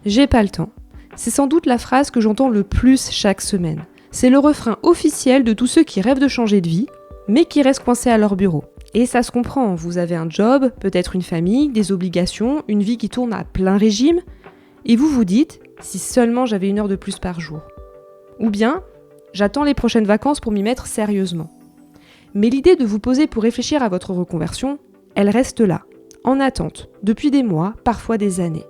J'ai pas le temps. C'est sans doute la phrase que j'entends le plus chaque semaine. C'est le refrain officiel de tous ceux qui rêvent de changer de vie, mais qui restent coincés à leur bureau. Et ça se comprend, vous avez un job, peut-être une famille, des obligations, une vie qui tourne à plein régime, et vous vous dites « si seulement j'avais 1 heure de plus par jour ». Ou bien « j'attends les prochaines vacances pour m'y mettre sérieusement ». Mais l'idée de vous poser pour réfléchir à votre reconversion, elle reste là, en attente, depuis des mois, parfois des années.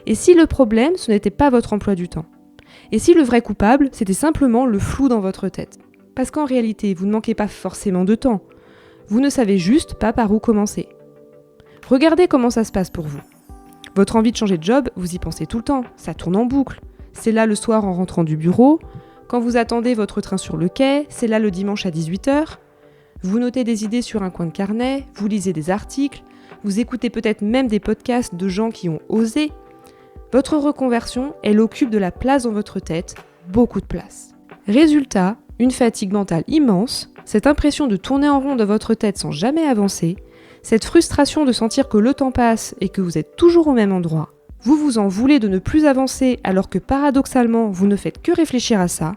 Et si le problème, ce n'était pas votre emploi du temps ? Et si le vrai coupable, c'était simplement le flou dans votre tête ? Parce qu'en réalité, vous ne manquez pas forcément de temps. Vous ne savez juste pas par où commencer. Regardez comment ça se passe pour vous. Votre envie de changer de job, vous y pensez tout le temps, ça tourne en boucle. C'est là le soir en rentrant du bureau, quand vous attendez votre train sur le quai, c'est là le dimanche à 18h. Vous notez des idées sur un coin de carnet, vous lisez des articles, vous écoutez peut-être même des podcasts de gens qui ont osé. Votre reconversion, elle occupe de la place dans votre tête, beaucoup de place. Résultat, une fatigue mentale immense, cette impression de tourner en rond dans votre tête sans jamais avancer, cette frustration de sentir que le temps passe et que vous êtes toujours au même endroit, vous vous en voulez de ne plus avancer alors que paradoxalement vous ne faites que réfléchir à ça,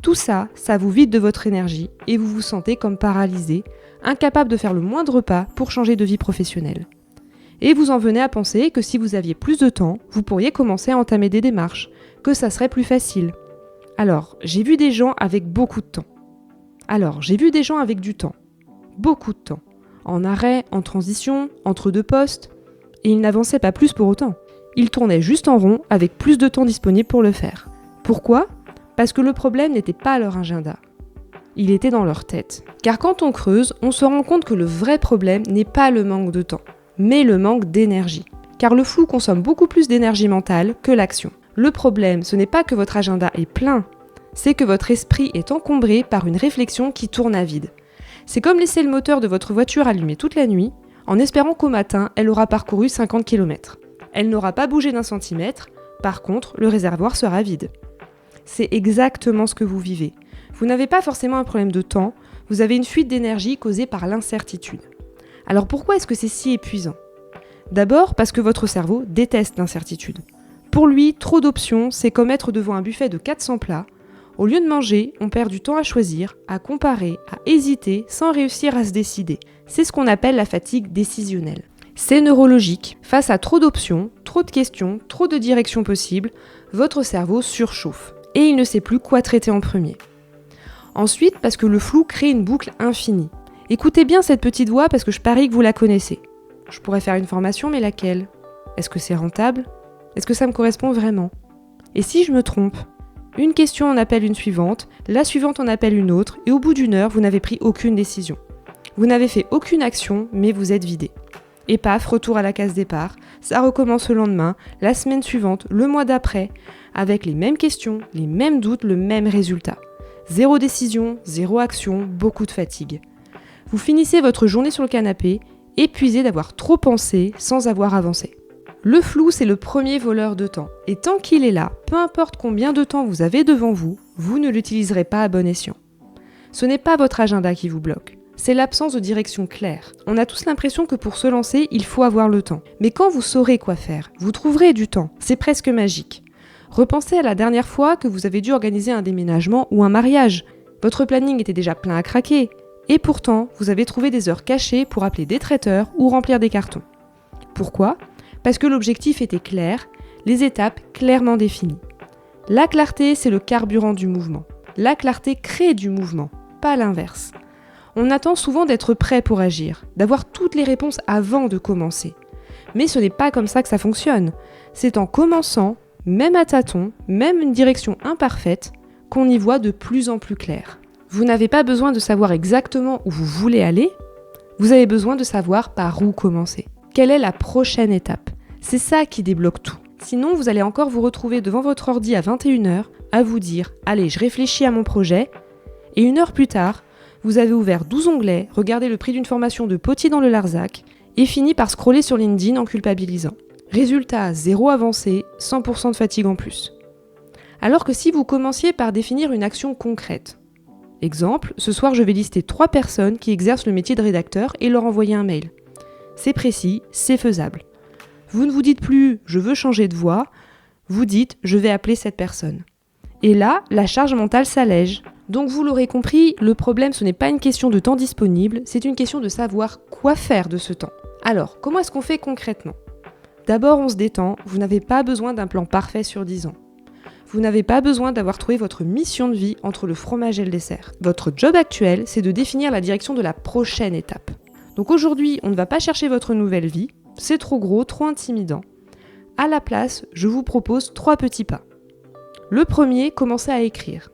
tout ça, ça vous vide de votre énergie et vous vous sentez comme paralysé, incapable de faire le moindre pas pour changer de vie professionnelle. Et vous en venez à penser que si vous aviez plus de temps, vous pourriez commencer à entamer des démarches, que ça serait plus facile. Alors, j'ai vu des gens avec beaucoup de temps. Beaucoup de temps. En arrêt, en transition, entre 2 postes, et ils n'avançaient pas plus pour autant. Ils tournaient juste en rond avec plus de temps disponible pour le faire. Pourquoi ? Parce que le problème n'était pas à leur agenda. Il était dans leur tête. Car quand on creuse, on se rend compte que le vrai problème n'est pas le manque de temps, mais le manque d'énergie. Car le flou consomme beaucoup plus d'énergie mentale que l'action. Le problème, ce n'est pas que votre agenda est plein, c'est que votre esprit est encombré par une réflexion qui tourne à vide. C'est comme laisser le moteur de votre voiture allumé toute la nuit, en espérant qu'au matin, elle aura parcouru 50 km. Elle n'aura pas bougé d'1 centimètre, par contre, le réservoir sera vide. C'est exactement ce que vous vivez. Vous n'avez pas forcément un problème de temps, vous avez une fuite d'énergie causée par l'incertitude. Alors pourquoi est-ce que c'est si épuisant ? D'abord parce que votre cerveau déteste l'incertitude. Pour lui, trop d'options, c'est comme être devant un buffet de 400 plats. Au lieu de manger, on perd du temps à choisir, à comparer, à hésiter, sans réussir à se décider. C'est ce qu'on appelle la fatigue décisionnelle. C'est neurologique. Face à trop d'options, trop de questions, trop de directions possibles, votre cerveau surchauffe. Et il ne sait plus quoi traiter en premier. Ensuite, parce que le flou crée une boucle infinie. Écoutez bien cette petite voix parce que je parie que vous la connaissez. Je pourrais faire une formation, mais laquelle ? Est-ce que c'est rentable ? Est-ce que ça me correspond vraiment ? Et si je me trompe ? Une question en appelle une suivante, la suivante en appelle une autre, et au bout d'1 heure, vous n'avez pris aucune décision. Vous n'avez fait aucune action, mais vous êtes vidé. Et paf, retour à la case départ, ça recommence le lendemain, la semaine suivante, le mois d'après, avec les mêmes questions, les mêmes doutes, le même résultat. 0 décision, 0 action, beaucoup de fatigue. Vous finissez votre journée sur le canapé, épuisé d'avoir trop pensé sans avoir avancé. Le flou, c'est le premier voleur de temps. Et tant qu'il est là, peu importe combien de temps vous avez devant vous, vous ne l'utiliserez pas à bon escient. Ce n'est pas votre agenda qui vous bloque. C'est l'absence de direction claire. On a tous l'impression que pour se lancer, il faut avoir le temps. Mais quand vous saurez quoi faire, vous trouverez du temps. C'est presque magique. Repensez à la dernière fois que vous avez dû organiser un déménagement ou un mariage. Votre planning était déjà plein à craquer. Et pourtant, vous avez trouvé des heures cachées pour appeler des traiteurs ou remplir des cartons. Pourquoi ? Parce que l'objectif était clair, les étapes clairement définies. La clarté, c'est le carburant du mouvement. La clarté crée du mouvement, pas l'inverse. On attend souvent d'être prêt pour agir, d'avoir toutes les réponses avant de commencer. Mais ce n'est pas comme ça que ça fonctionne. C'est en commençant, même à tâtons, même une direction imparfaite, qu'on y voit de plus en plus clair. Vous n'avez pas besoin de savoir exactement où vous voulez aller, vous avez besoin de savoir par où commencer. Quelle est la prochaine étape ? C'est ça qui débloque tout. Sinon, vous allez encore vous retrouver devant votre ordi à 21h, à vous dire « Allez, je réfléchis à mon projet » et 1 heure plus tard, vous avez ouvert 12 onglets, regardé le prix d'une formation de potier dans le Larzac et fini par scroller sur LinkedIn en culpabilisant. Résultat, 0 avancée, 100% de fatigue en plus. Alors que si vous commenciez par définir une action concrète. Exemple, ce soir je vais lister 3 personnes qui exercent le métier de rédacteur et leur envoyer un mail. C'est précis, c'est faisable. Vous ne vous dites plus « je veux changer de voie », Vous dites « je vais appeler cette personne ». Et là, la charge mentale s'allège. Donc vous l'aurez compris, le problème ce n'est pas une question de temps disponible, c'est une question de savoir quoi faire de ce temps. Alors, comment est-ce qu'on fait concrètement ? D'abord, on se détend, vous n'avez pas besoin d'un plan parfait sur 10 ans. Vous n'avez pas besoin d'avoir trouvé votre mission de vie entre le fromage et le dessert. Votre job actuel, c'est de définir la direction de la prochaine étape. Donc aujourd'hui, on ne va pas chercher votre nouvelle vie, c'est trop gros, trop intimidant. À la place, je vous propose 3 petits pas. Le premier, commencez à écrire.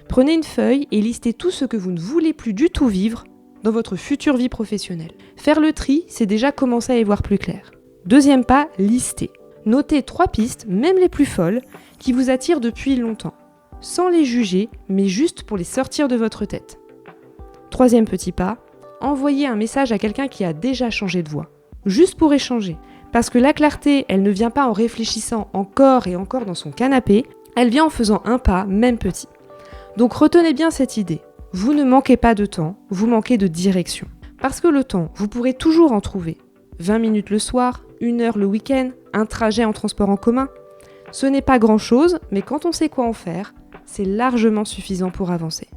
Prenez une feuille et listez tout ce que vous ne voulez plus du tout vivre dans votre future vie professionnelle. Faire le tri, c'est déjà commencer à y voir plus clair. Deuxième pas, listez. Notez 3 pistes, même les plus folles, qui vous attirent depuis longtemps. Sans les juger, mais juste pour les sortir de votre tête. Troisième petit pas, envoyez un message à quelqu'un qui a déjà changé de voie. Juste pour échanger. Parce que la clarté, elle ne vient pas en réfléchissant encore et encore dans son canapé, elle vient en faisant un pas, même petit. Donc retenez bien cette idée. Vous ne manquez pas de temps, vous manquez de direction. Parce que le temps, vous pourrez toujours en trouver. 20 minutes le soir, 1 heure le week-end, un trajet en transport en commun. Ce n'est pas grand-chose, mais quand on sait quoi en faire, c'est largement suffisant pour avancer.